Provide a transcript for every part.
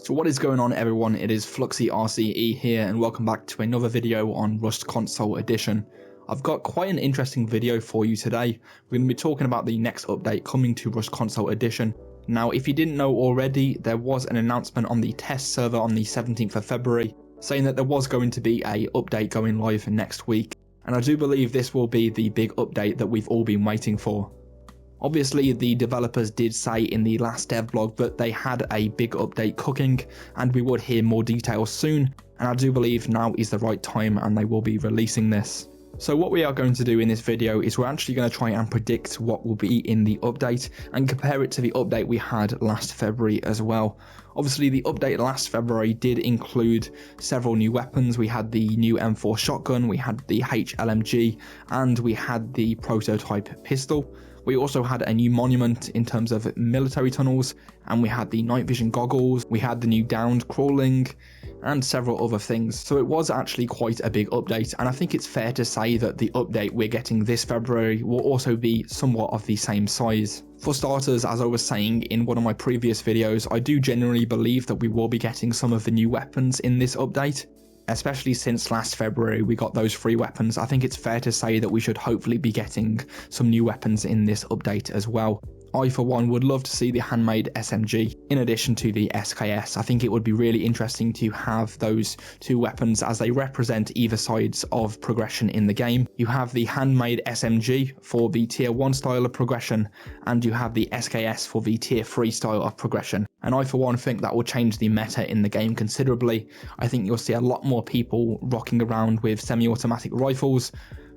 So what is going on, everyone? It is Fluxy RCE here, and welcome back to another video on Rust Console Edition. I've got quite an interesting video for you today. We're going to be talking about the next update coming to Rust Console Edition. Now, if you didn't know already, there was an announcement on the test server on the 17th of February saying that there was going to be an update going live next week, and I do believe this will be the big update that we've all been waiting for. Obviously, the developers did say in the last devlog that they had a big update cooking, and we would hear more details soon, and I do believe now is the right time and they will be releasing this. So what we are going to do in this video is we're actually going to try and predict what will be in the update and compare it to the update we had last February as well. Obviously, the update last February did include several new weapons. We had the new M4 shotgun, we had the HLMG, and we had the prototype pistol. We also had a new monument in terms of military tunnels, and we had the night vision goggles, we had the new downed crawling, and several other things. So it was actually quite a big update, and I think it's fair to say that the update we're getting this February will also be somewhat of the same size. For starters, as I was saying in one of my previous videos, I do genuinely believe that we will be getting some of the new weapons in this update. Especially since last February we got those free weapons, I think it's fair to say that we should hopefully be getting some new weapons in this update as well. I for one would love to see the handmade SMG in addition to the SKS. I think it would be really interesting to have those two weapons as they represent either sides of progression in the game. You have the handmade SMG for the tier 1 style of progression, and you have the SKS for the tier 3 style of progression. And I for one think that will change the meta in the game considerably. I think you'll see a lot more people rocking around with semi-automatic rifles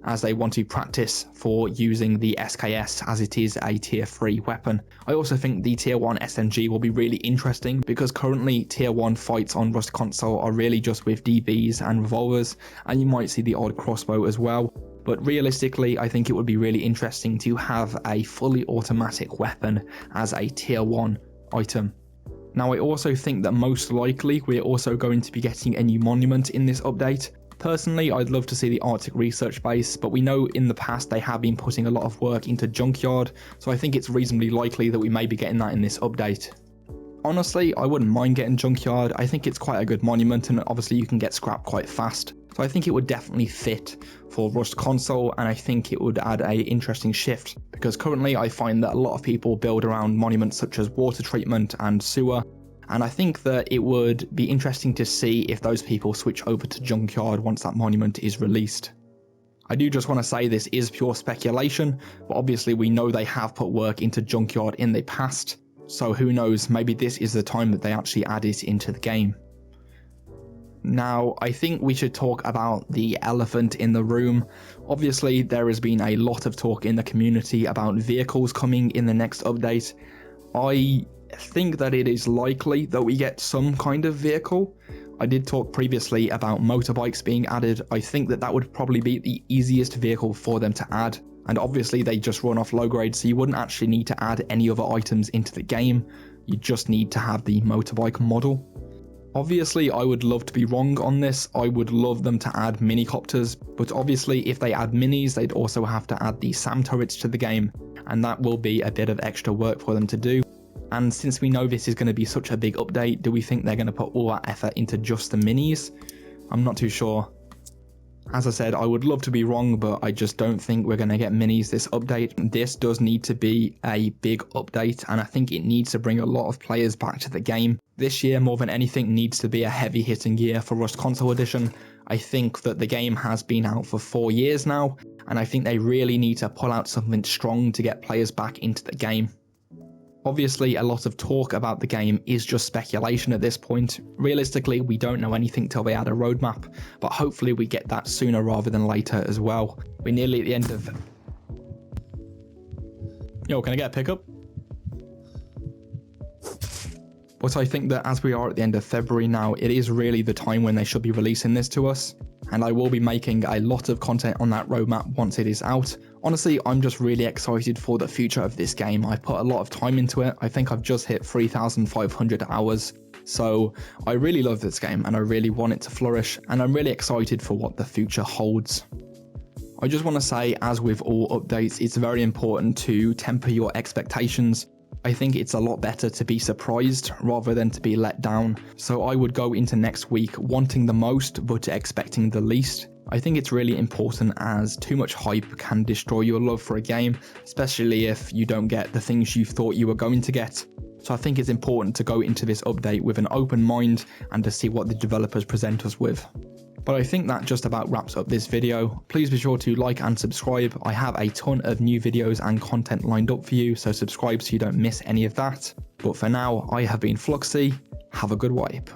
as they want to practice for using the SKS as it is a tier 3 weapon. I also think the tier 1 SMG will be really interesting because currently tier 1 fights on Rust console are really just with DBs and revolvers, and you might see the odd crossbow as well. But realistically, I think it would be really interesting to have a fully automatic weapon as a tier 1 item. Now, I also think that most likely we're also going to be getting a new monument in this update. Personally, I'd love to see the Arctic Research Base, but we know in the past they have been putting a lot of work into Junkyard, so I think it's reasonably likely that we may be getting that in this update. Honestly, I wouldn't mind getting Junkyard. I think it's quite a good monument, and obviously you can get scrap quite fast. So I think it would definitely fit for Rust console, and I think it would add a interesting shift, because currently I find that a lot of people build around monuments such as water treatment and sewer, and I think that it would be interesting to see if those people switch over to Junkyard once that monument is released. I do just want to say this is pure speculation, but obviously we know they have put work into Junkyard in the past, so who knows, maybe this is the time that they actually add it into the game. Now, I think we should talk about the elephant in the room. Obviously, there has been a lot of talk in the community about vehicles coming in the next update. I think that it is likely that we get some kind of vehicle. I did talk previously about motorbikes being added. I think that that would probably be the easiest vehicle for them to add, and obviously they just run off low grade, so you wouldn't actually need to add any other items into the game. You just need to have the motorbike model. Obviously, I would love to be wrong on this. I would love them to add minicopters, but obviously if they add minis, they'd also have to add the SAM turrets to the game, and that will be a bit of extra work for them to do. And since we know this is going to be such a big update, do we think they're going to put all that effort into just the minis? I'm not too sure. As I said, I would love to be wrong, but I just don't think we're going to get minis this update. This does need to be a big update, and I think it needs to bring a lot of players back to the game. This year, more than anything, needs to be a heavy hitting year for Rust Console Edition. I think that the game has been out for 4 years now, and I think they really need to pull out something strong to get players back into the game. Obviously, a lot of talk about the game is just speculation at this point. Realistically, we don't know anything till they add a roadmap, but hopefully we get that sooner rather than later as well. We're nearly at the end of... Yo, can I get a pickup? But I think that as we are at the end of February now, it is really the time when they should be releasing this to us, and I will be making a lot of content on that roadmap once it is out. Honestly, I'm just really excited for the future of this game. I put a lot of time into it. I think I've just hit 3,500 hours. So I really love this game and I really want it to flourish, and I'm really excited for what the future holds. I just want to say, as with all updates, it's very important to temper your expectations. I think it's a lot better to be surprised rather than to be let down. So I would go into next week wanting the most but expecting the least. I think it's really important, as too much hype can destroy your love for a game, especially if you don't get the things you thought you were going to get. So I think it's important to go into this update with an open mind and to see what the developers present us with. But I think that just about wraps up this video. Please be sure to like and subscribe. I have a ton of new videos and content lined up for you, so subscribe so you don't miss any of that. But for now, I have been Fluxy. Have a good wipe.